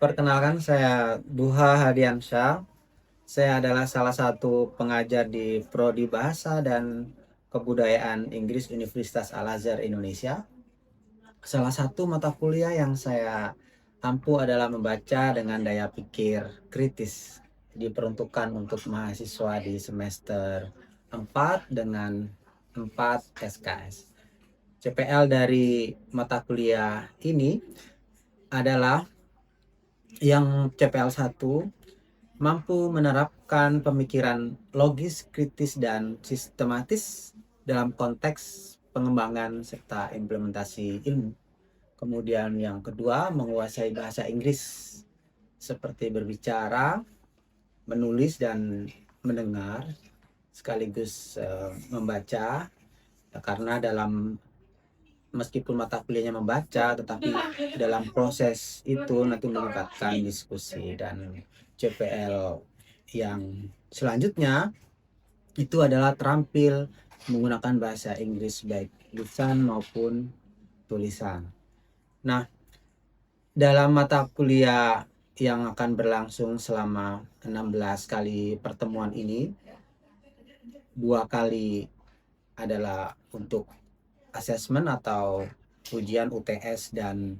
Perkenalkan, saya Dhuha Hadiyansyah. Saya adalah salah satu pengajar di Prodi Bahasa dan Kebudayaan Inggris Universitas Al-Azhar Indonesia. Salah satu mata kuliah yang saya ampu adalah membaca dengan daya pikir kritis. Diperuntukkan untuk mahasiswa di semester 4 dengan 4 SKS. CPL dari mata kuliah ini adalah yang CPL 1 mampu menerapkan pemikiran logis, kritis, dan sistematis dalam konteks pengembangan serta implementasi ilmu. Kemudian yang kedua, menguasai bahasa Inggris seperti berbicara, menulis, dan mendengar, sekaligus membaca, karena meskipun mata kuliahnya membaca, tetapi dalam proses itu nanti melibatkan diskusi. Dan CPL yang selanjutnya itu adalah terampil menggunakan bahasa Inggris baik lisan maupun tulisan. Nah, dalam mata kuliah yang akan berlangsung selama 16 kali pertemuan ini, 2 kali adalah untuk asesmen atau ujian UTS dan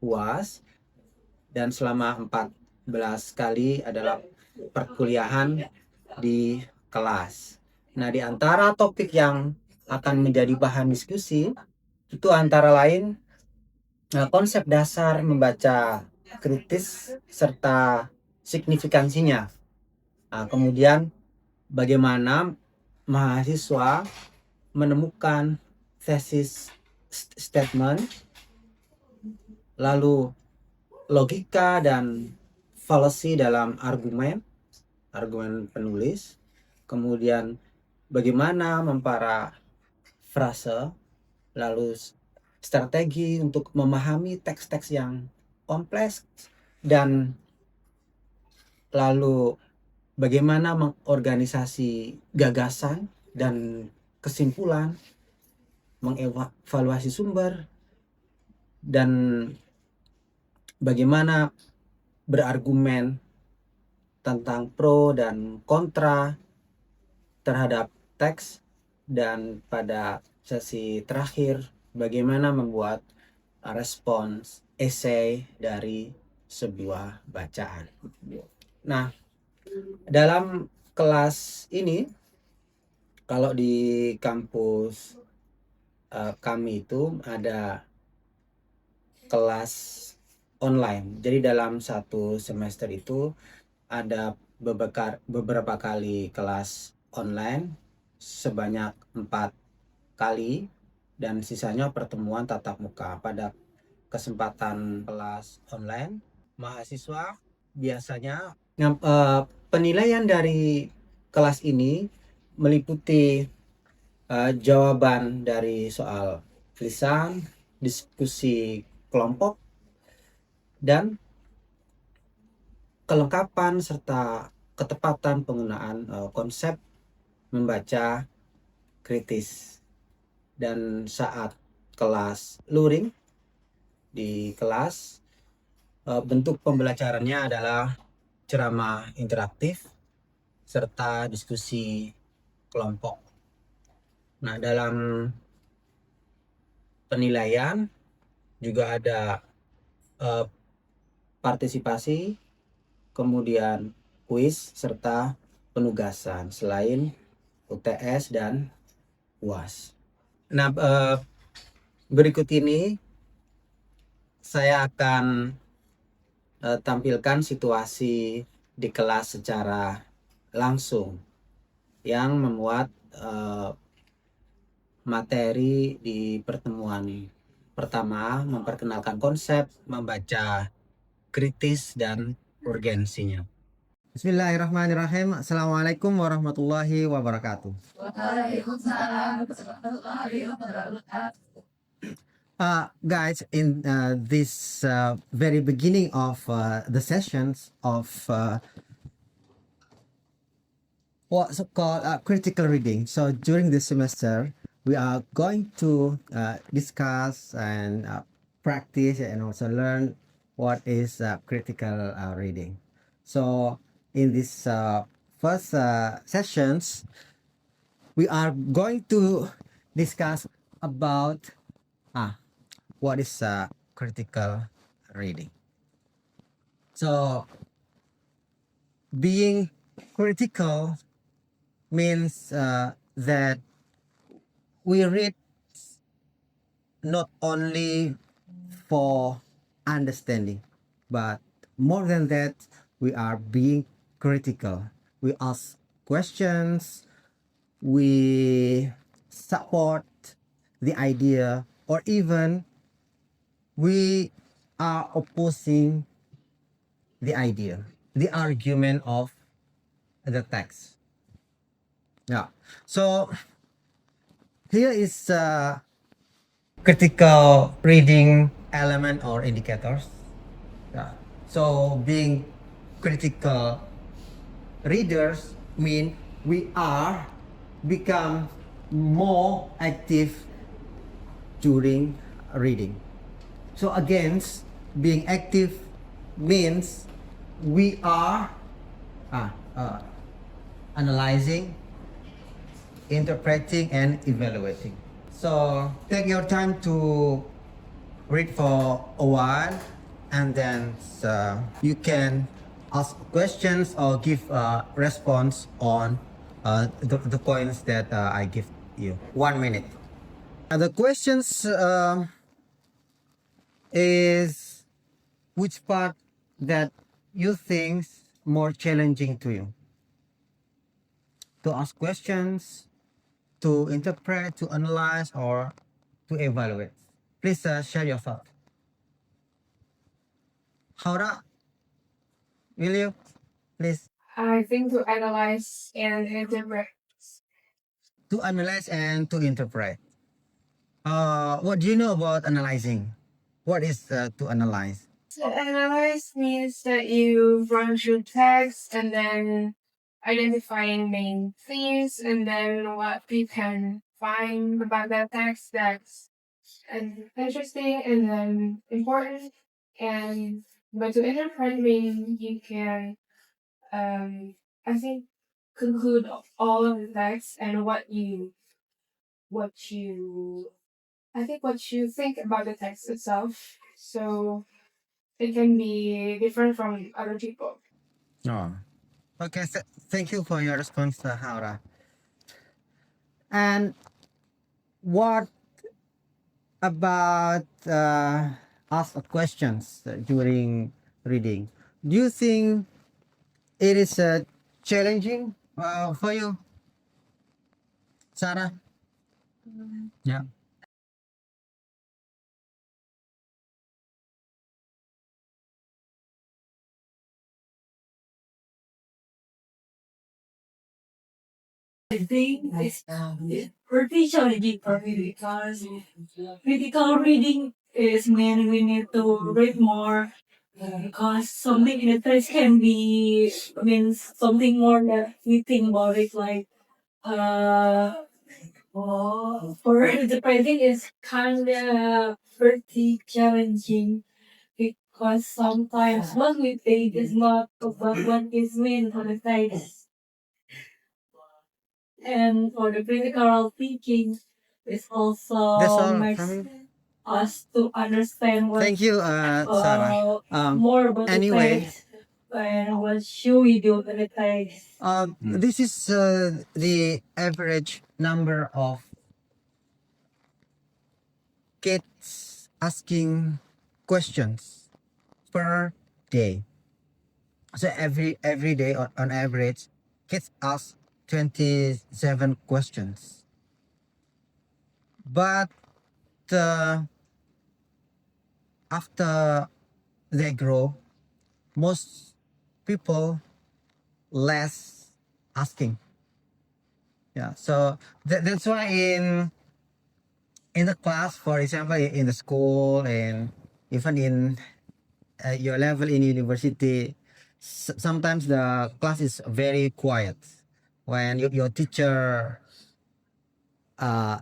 UAS, dan selama 14 kali adalah perkuliahan di kelas. Nah, di antara topik yang akan menjadi bahan diskusi itu antara lain konsep dasar membaca kritis serta signifikansinya. Nah, kemudian bagaimana mahasiswa menemukan thesis statement, lalu logika dan fallacy dalam argumen penulis, kemudian bagaimana memparafrase, lalu strategi untuk memahami teks-teks yang kompleks, dan lalu bagaimana mengorganisasi gagasan dan kesimpulan, mengevaluasi sumber, dan bagaimana berargumen tentang pro dan kontra terhadap teks, dan pada sesi terakhir bagaimana membuat respons esai dari sebuah bacaan. Nah, dalam kelas ini, kalau di kampus kami itu ada kelas online. Jadi dalam satu semester itu ada beberapa kali kelas online sebanyak 4 kali, dan sisanya pertemuan tatap muka. Pada kesempatan kelas online, mahasiswa biasanya penilaian dari kelas ini meliputi jawaban dari soal lisan, diskusi kelompok, dan kelengkapan serta ketepatan penggunaan konsep membaca kritis. Dan saat kelas luring, di kelas bentuk pembelajarannya adalah ceramah interaktif serta diskusi kelompok. Nah, dalam penilaian juga ada partisipasi, kemudian kuis serta penugasan selain UTS dan UAS. Nah, berikut ini saya akan tampilkan situasi di kelas secara langsung yang memuat materi di pertemuan pertama, memperkenalkan konsep membaca kritis dan urgensinya. Bismillahirrahmanirrahim. Assalamualaikum warahmatullahi wabarakatuh. Waalaikumsalam warahmatullahi wabarakatuh. Guys, in this very beginning of the sessions of what's called critical reading. So during this semester, we are going to discuss and practice and also learn what is critical reading. So in this first sessions, we are going to discuss about what is critical reading. So being critical means that we read not only for understanding, but more than that, we are being critical. We ask questions, we support the idea, or even we are opposing the idea, the argument of the text. Yeah. So here is critical reading element or indicators. Yeah. So being critical readers mean we are become more active during reading. So against being active means we are analyzing, interpreting, and evaluating. So take your time to read for a while, and then you can ask questions or give a response on the points that I give you. 1 minute. The questions is which part that you think more challenging to you? To ask questions, to interpret, to analyze, or to evaluate? Please share your thought. Howra, will you please? I think to analyze and interpret. To analyze and to interpret. What do you know about analyzing? What is to analyze? To analyze means that you run through text and then identifying main themes and then what you can find about that text that's interesting and then important. And but to interpret means you can I think conclude all of the text and what you I think what you think about the text itself. So it can be different from other people. Oh, okay. Thank you for your response, Haura. And what about ask questions during reading? Do you think it is challenging for you, Sarah? Yeah. I think it's pretty challenging for me because critical reading is mean we need to read more because something in the text can be means something more that we think about it like for interpreting is kind of pretty challenging because sometimes what we think is not about what is meant for the text. And for the critical thinking, it That's also all makes from you. us to understand what Thank you, Sarah. more about the Anyway, text and what should we do with the text. this is the average number of kids asking questions per day. So every day on average, kids ask 27 questions. But after they grow, most people less asking. Yeah, so that's why in the class, for example, in the school and even in your level in university, sometimes the class is very quiet when your teacher uh,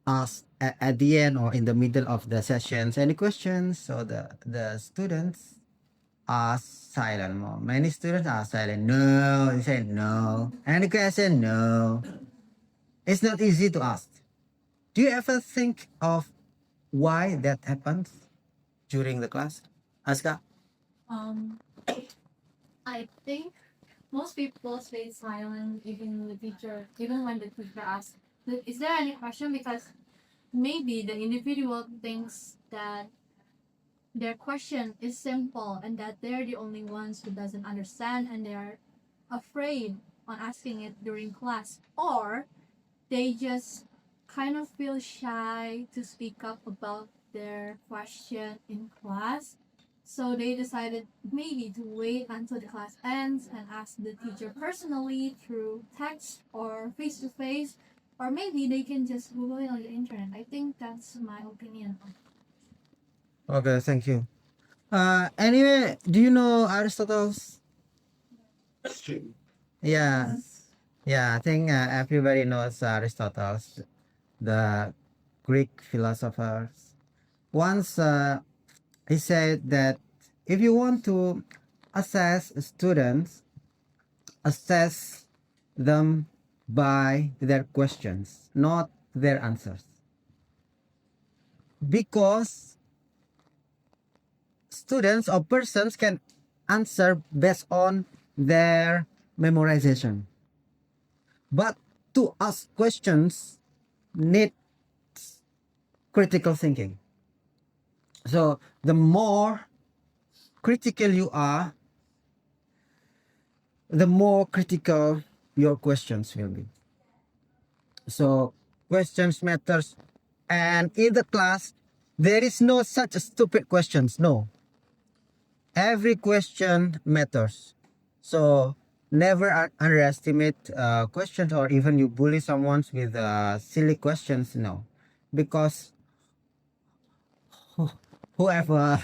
asks at the end or in the middle of the sessions, any questions? So the students are silent. Many students are silent. No, they say no. Any question? No. It's not easy to ask. Do you ever think of why that happens during the class? Aska? Um, I think most people stay silent even when the teacher asks, "Is there any question?" Because maybe the individual thinks that their question is simple and that they're the only ones who doesn't understand and they are afraid on asking it during class, or they just kind of feel shy to speak up about their question in class. So they decided maybe to wait until the class ends and ask the teacher personally through text or face to face, or maybe they can just Google it on the internet. I think that's my opinion. Okay, thank you. Anyway, do you know Aristotle's? Yeah, yeah. I think everybody knows Aristotle, the Greek philosopher. Once he said that if you want to assess students, assess them by their questions, not their answers. Because students or persons can answer based on their memorization. But to ask questions need critical thinking. So the more critical you are, the more critical your questions will be. So questions matters. And in the class, there is no such stupid questions. No. Every question matters. So never underestimate questions, or even you bully someone with silly questions. No. Because whoever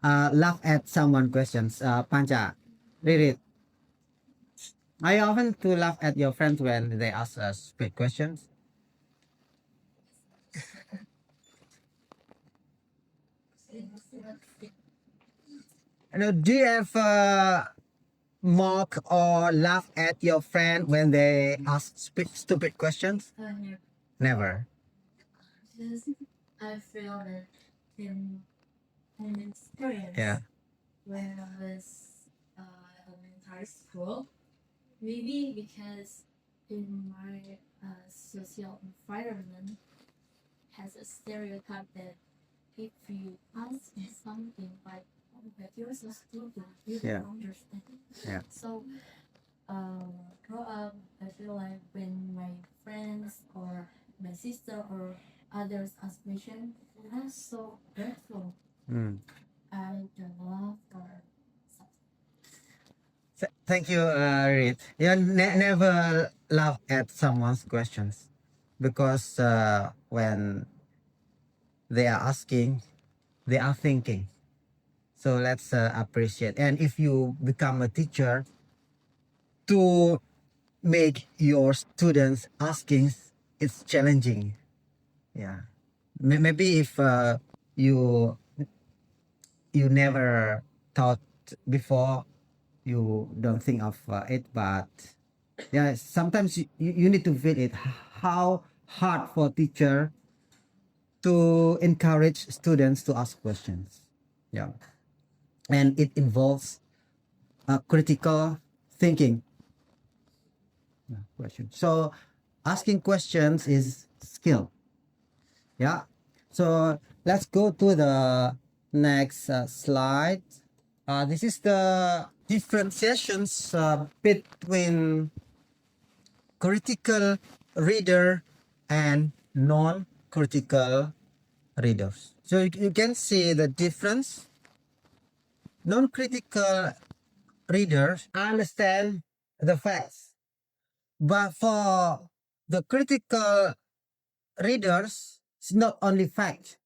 laugh at someone questions, Pancha, read it. Are you often to laugh at your friends when they ask stupid questions? Do you ever mock or laugh at your friend when they ask stupid questions? Never. Just I feel that in an experience Yeah. when I was elementary school, maybe because in my social environment has a stereotype that if you ask me something like, "Oh, but you're so stupid, you Yeah. don't understand." Yeah. So, grow up, I feel like when my friends or my sister or others ask questions, I'm so grateful. Mm. I don't laugh or something. Thank you, Reed. You never laugh at someone's questions because when they are asking, they are thinking. So let's appreciate. And if you become a teacher, to make your students asking, it's challenging. Yeah. Maybe if you never thought before, you don't think of it, but yeah, sometimes you need to feel it. How hard for teacher to encourage students to ask questions. Yeah. And it involves critical thinking. Yeah, question. So asking questions is skill. Yeah. So let's go to the next slide. This is the differentiations between critical reader and non-critical readers. So you can see the difference. Non-critical readers understand the facts, but for the critical readers, it's not only fact,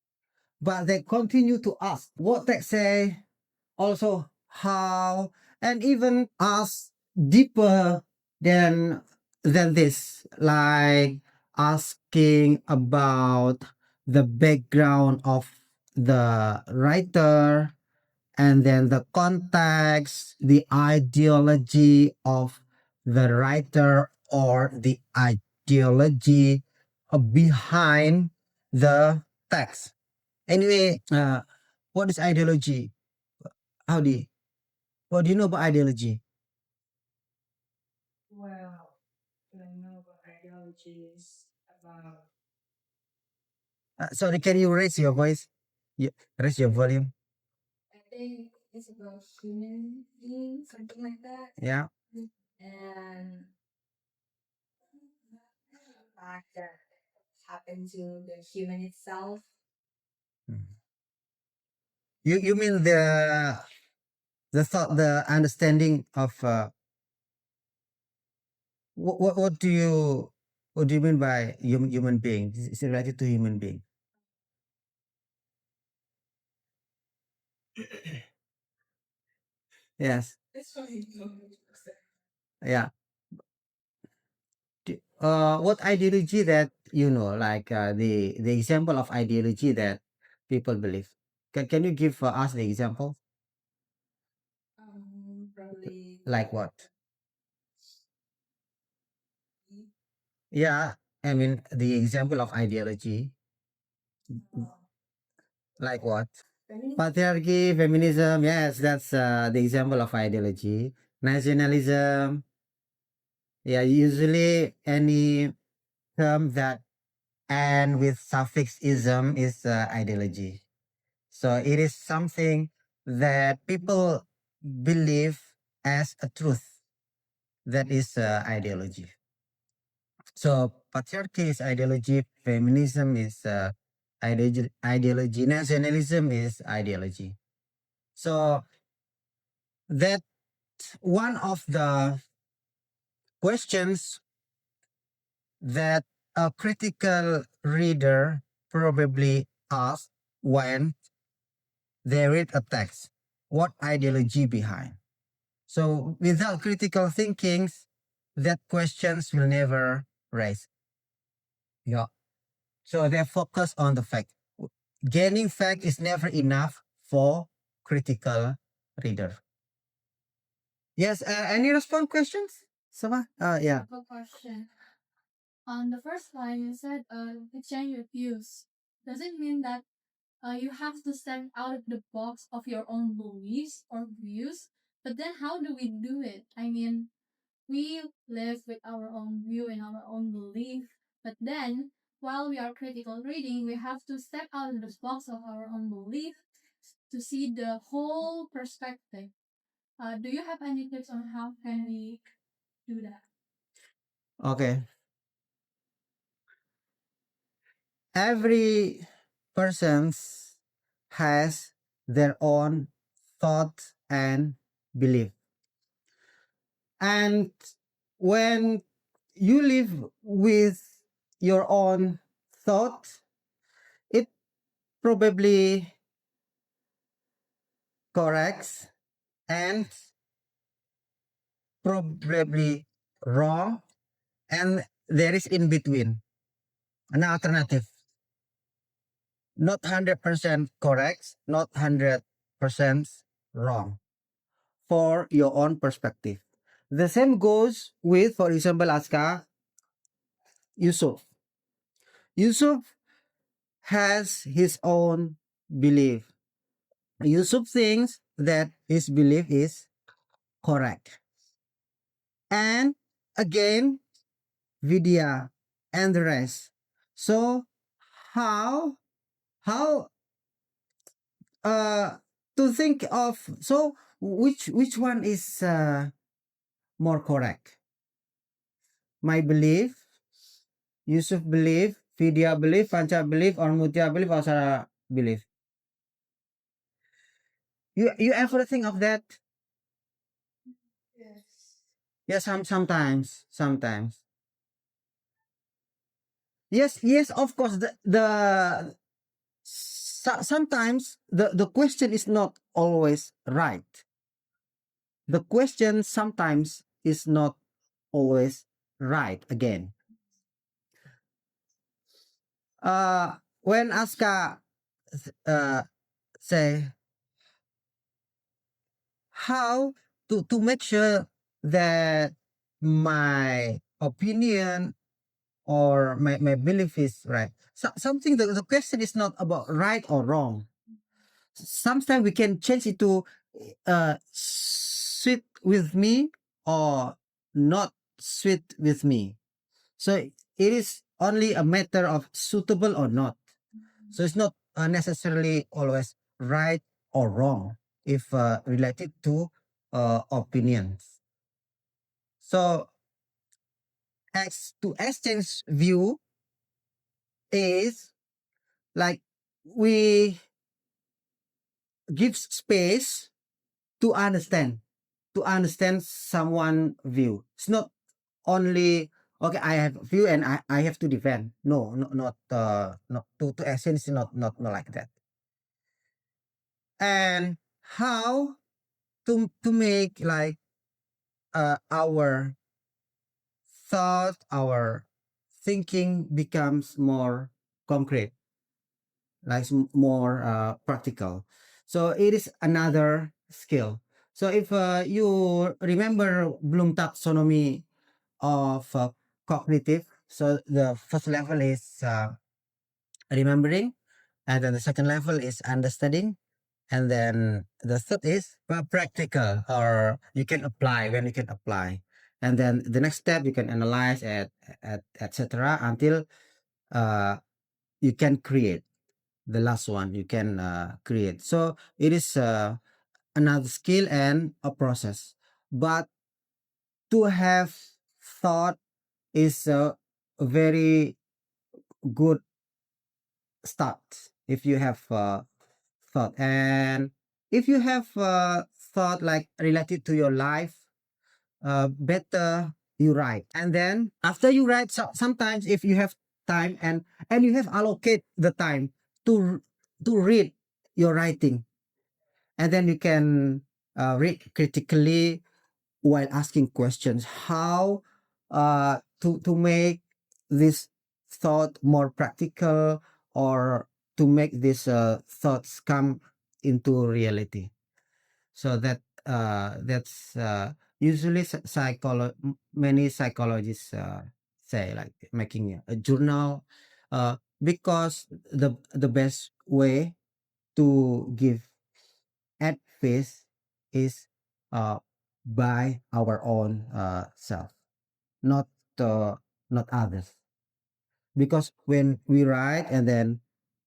but they continue to ask what they say, also how, and even ask deeper than this, like asking about the background of the writer, and then the context, the ideology of the writer, or the ideology behind the text. Anyway, what is ideology? Howdy. What do you know about ideology? Well, I know about ideology is about Sorry, can you raise your voice? Raise your volume. I think it's about human being, something like that. Yeah. And the fact that happened to the human itself. You mean the thought, the understanding of what do you mean by human being? Is it related to human being? Yes. That's what he told me. Yeah. What ideology that you know, like the example of ideology that people believe? Can you give us the example? Probably Like what? Yeah, I mean the example of ideology, like what? Patriarchy, feminism. Yes, that's the example of ideology. Nationalism. Yeah, usually any term that end with suffix ism is ideology. So it is something that people believe as a truth. That is ideology. So patriarchy is ideology, feminism is ideology, nationalism is ideology. So that one of the questions that a critical reader probably asks when they read a text. What ideology behind? So without critical thinking, that questions will never rise. Yeah. So they focus on the fact. Gaining fact is never enough for critical reader. Yes. Any response questions? Sama? Yeah. I have a question. On the first line, you said exchange your views. Does it mean that you have to step out of the box of your own beliefs or views? But then how do we do it? I mean, we live with our own view and our own belief, but then while we are critical reading, we have to step out of the box of our own belief to see the whole perspective. Do you have any tips on how can we do that? Okay. Every person's has their own thought and belief. And when you live with your own thought, it probably corrects and probably wrong, and there is in between an alternative. Not 100% correct, not 100% wrong for your own perspective. The same goes with, for example, Aska, Yusuf. Yusuf has his own belief. Yusuf thinks that his belief is correct. And again, Vidya and the rest. So how uh to think of, so which one is more correct? My belief, Yusuf belief, Vidya belief, Pancha belief, or Mutia belief, or Sarah belief? You ever think of that? Yes. Yeah, sometimes. Yes, of course. Sometimes the question is not always right. The question sometimes is not always right again. When Aska say how to make sure that my opinion or my belief is right. So, something the question is not about right or wrong. Sometimes we can change it to sweet with me or not sweet with me. So it is only a matter of suitable or not. So it's not necessarily always right or wrong if related to opinions. So to exchange view is like we give space to understand someone view. It's not only okay. I have a view and I have to defend. No, not to exchange. Not like that. And how to make like our thought, our thinking becomes more concrete, like more practical. So it is another skill. So if you remember Bloom taxonomy of cognitive, so the first level is remembering, and then the second level is understanding, and then the third is practical, or you can apply when you can apply, and then the next step you can analyze at etc. until uh, you can create the last one you can create. So it is another skill and a process, but to have thought is a very good start if you have thought, and if you have thought like related to your life, better you write, and then after you write, sometimes if you have time and you have allocate the time to read your writing, and then you can read critically while asking questions how to make this thought more practical, or to make these thoughts come into reality. So that's usually many psychologists say like making a journal, because the best way to give advice is uh, by our own self, not uh, not others. Because when we write and then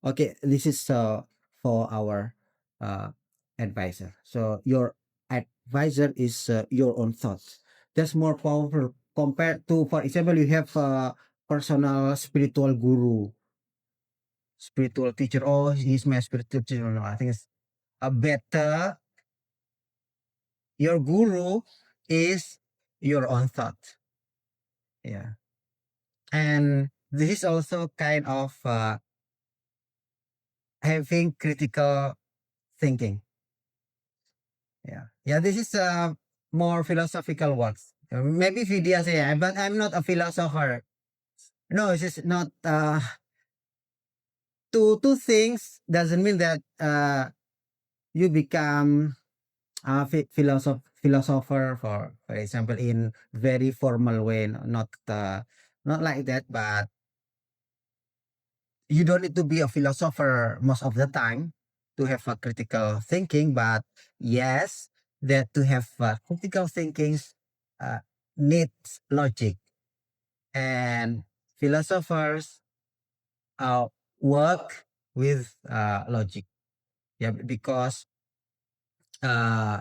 okay, this is for our uh, advisor. So your advisor is your own thoughts. That's more powerful compared to, for example, you have a personal spiritual guru, spiritual teacher. Oh, he's my spiritual teacher. No, I think it's a better. Your guru is your own thought. Yeah. And this is also kind of having critical thinking. Yeah. Yeah, this is more philosophical works. Maybe Vidya say, but I'm not a philosopher. No, it's just not two things doesn't mean that you become a philosopher, for example, in very formal way. Not like that, but you don't need to be a philosopher most of the time to have a critical thinking, but yes, that to have critical thinking uh, needs logic, and philosophers work with logic. Yeah, because uh,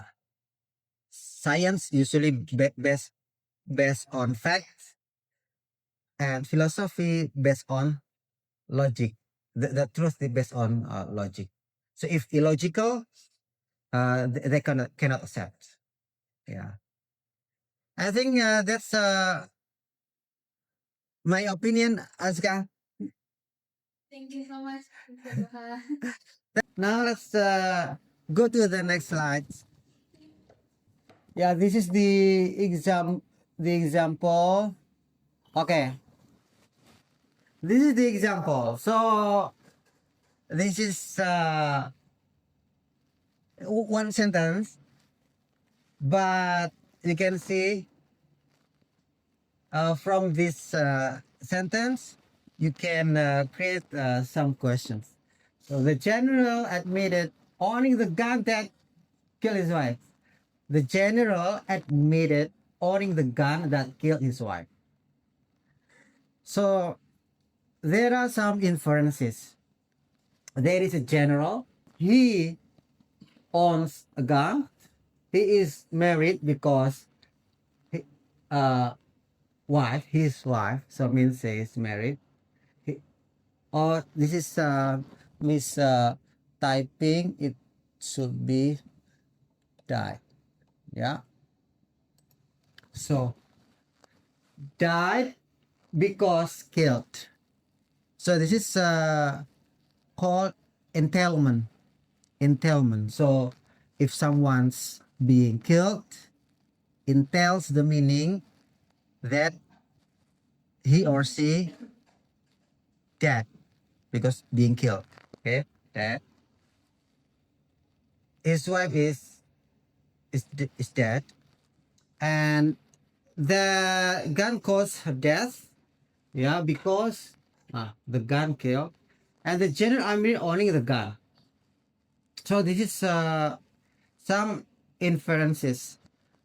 science usually based on facts, and philosophy based on logic. The truth is based on logic. So if illogical, they cannot accept. Yeah, I think that's my opinion, Azka. Thank you so much, Mr. Dhuha. Now let's go to the next slide. Yeah, this is the example. Okay. This is the example. So this is one sentence, but you can see from this sentence, you can create some questions. So the general admitted owning the gun that killed his wife. The general admitted owning the gun that killed his wife. So there are some inferences. There is a general. He owns a gun. He is married because he, his wife, so means he is married. Or this is typing. It should be died. Yeah. So died because killed. So this is called entailment. Entailment. So if someone's being killed, entails the meaning that he or she dead because being killed. Okay, dead. His wife is dead, and the gun caused her death. Yeah, because the gun killed, and the general army owning the gun. So this is some inferences,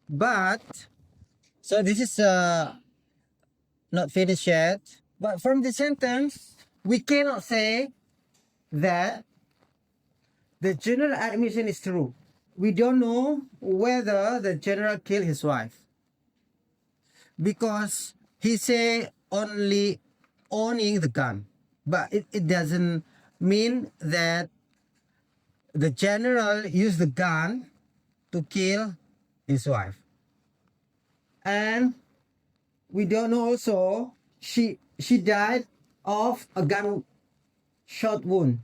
but so this is not finished yet. But from the sentence, we cannot say that the general admission is true. We don't know whether the general killed his wife because he say only owning the gun, but it doesn't mean that the general used the gun to kill his wife. And we don't know also she died of a gun shot wound.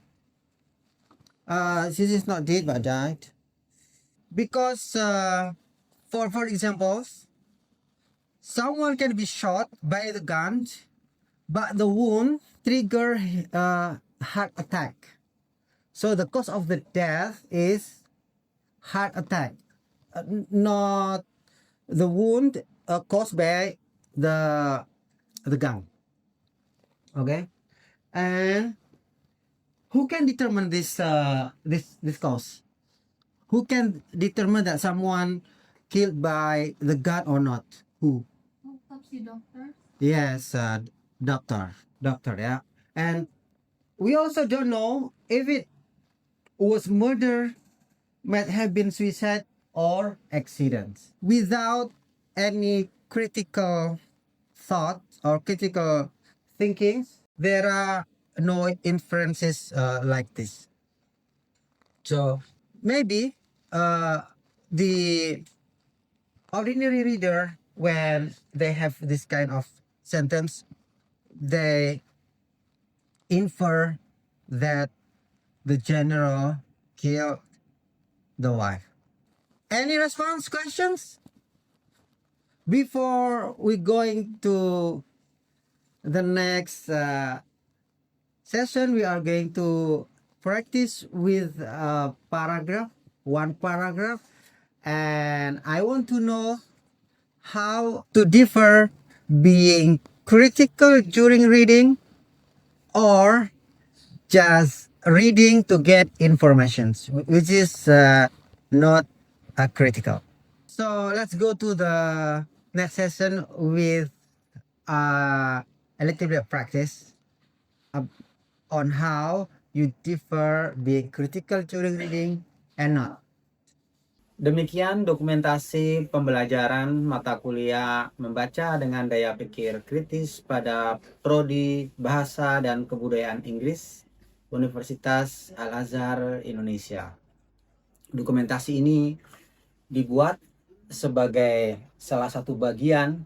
She is not dead but died because for examples, someone can be shot by the gun, but the wound trigger heart attack. So the cause of the death is heart attack, not the wound caused by the gun. Okay, and who can determine this cause? Who can determine that someone killed by the gun or not? Who? Autopsy doctor. Yes, doctor. Yeah, and we also don't know if it was murder, might have been suicide or accident. Without any critical thought or critical thinking, there are no inferences like this. So maybe the ordinary reader, when they have this kind of sentence, they infer that the general killed the wife. Any response questions? Before we going to the next session, we are going to practice with a paragraph, one paragraph, and I want to know how to differ being critical during reading or just reading to get information, which is not critical. So let's go to the next session with a little bit of practice on how you differ being critical during reading and not. Demikian dokumentasi pembelajaran mata kuliah membaca dengan daya pikir kritis pada Prodi Bahasa dan Kebudayaan Inggris Universitas Al-Azhar Indonesia. Dokumentasi ini dibuat sebagai salah satu bagian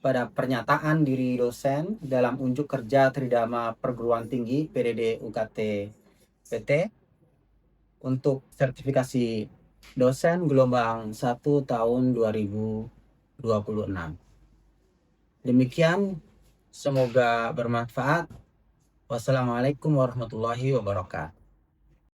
pada pernyataan diri dosen dalam unjuk kerja Tridharma Perguruan Tinggi PDD-UKTPT untuk sertifikasi dosen gelombang 1 tahun 2026. Demikian, semoga bermanfaat. Wassalamualaikum warahmatullahi wabarakatuh.